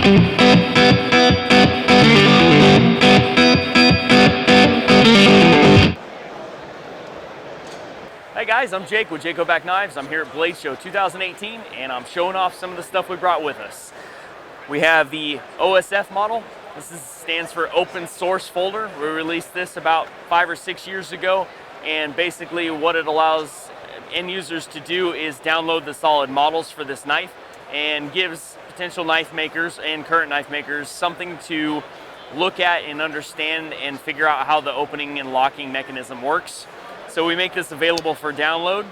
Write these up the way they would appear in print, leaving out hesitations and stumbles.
Hey guys, I'm Jake with Jake Hoback Knives. I'm here at Blade Show 2018 and I'm showing off some of the stuff we brought with us. We have the OSF model. This stands for Open Source Folder. We released this about 5 or 6 years ago, and basically what it allows end users to do is download the solid models for this knife and gives potential knife makers and current knife makers something to look at and understand and figure out how the opening and locking mechanism works. So we make this available for download,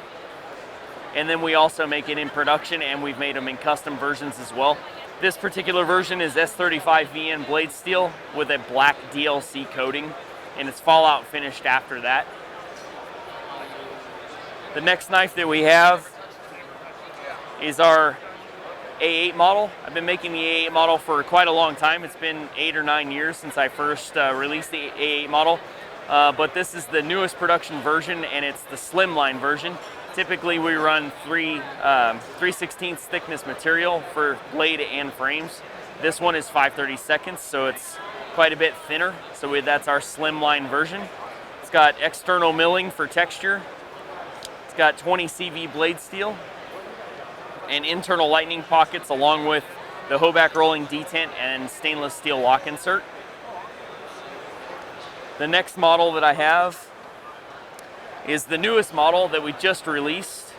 and then we also make it in production, and we've made them in custom versions as well. This particular version is S35VN blade steel with a black DLC coating, and it's fallout finished after that. The next knife that we have is our A8 model. I've been making the A8 model for quite a long time. It's been 8 or 9 years since I first released the A8 model. But this is the newest production version, and it's the slimline version. Typically we run 3/16 thickness material for blade and frames. This one is 5/32, so it's quite a bit thinner. So that's our slimline version. It's got external milling for texture. It's got 20 CV blade steel and internal lightning pockets, along with the Hoback rolling detent and stainless steel lock insert. The next model that I have is the newest model that we just released.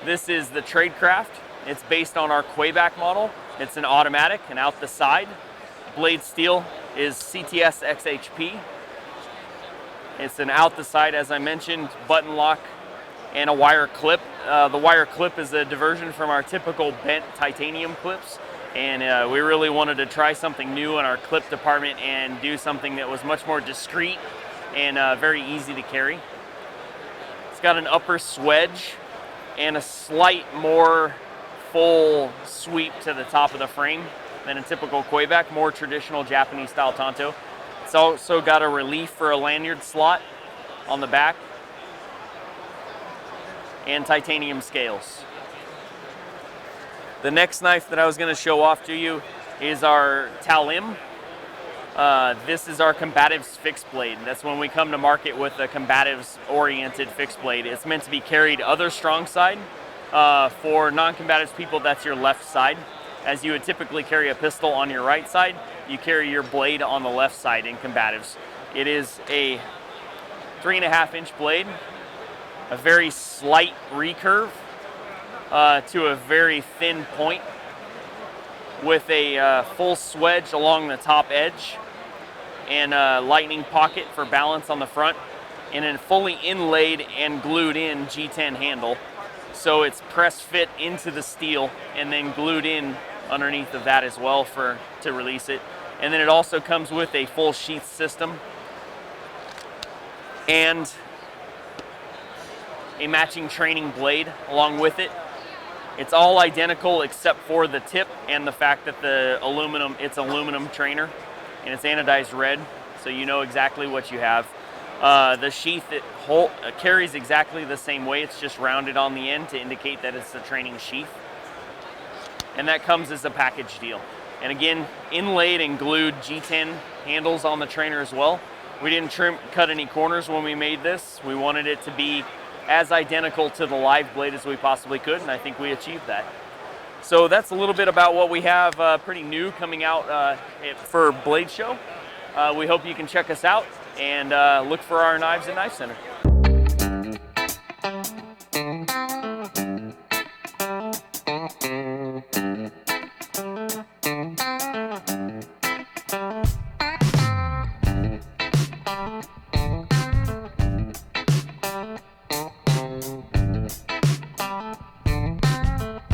This is the Tradecraft. It's based on our Kwaiback model. It's an automatic and out the side. Blade steel is CTS XHP. It's an out the side, as I mentioned, button lock and a wire clip. The wire clip is a diversion from our typical bent titanium clips. And we really wanted to try something new in our clip department and do something that was much more discreet and very easy to carry. It's got an upper swedge and a slight more full sweep to the top of the frame than a typical Kwaiback, more traditional Japanese style tanto. It's also got a relief for a lanyard slot on the back and titanium scales. The next knife that I was going to show off to you is our Talim. This is our Combatives Fixed Blade. That's when we come to market with a Combatives oriented fixed blade. It's meant to be carried other strong side. For non-combatives people, that's your left side. As you would typically carry a pistol on your right side, you carry your blade on the left side in combatives. It is a 3.5-inch blade, a very slight recurve, to a very thin point with a full swedge along the top edge and a lightning pocket for balance on the front, and a fully inlaid and glued in G10 handle. So it's press fit into the steel and then glued in underneath of that as well to release it. And then it also comes with a full sheath system and a matching training blade along with it. It's all identical except for the tip and the fact that it's aluminum trainer and it's anodized red, so you know exactly what you have. The sheath carries exactly the same way, it's just rounded on the end to indicate that it's a training sheath. And that comes as a package deal. And again, inlaid and glued G10 handles on the trainer as well. We didn't cut any corners when we made this. We wanted it to be as identical to the live blade as we possibly could, and I think we achieved that. So that's a little bit about what we have pretty new coming out for Blade Show. We hope you can check us out and look for our knives at KnifeCenter.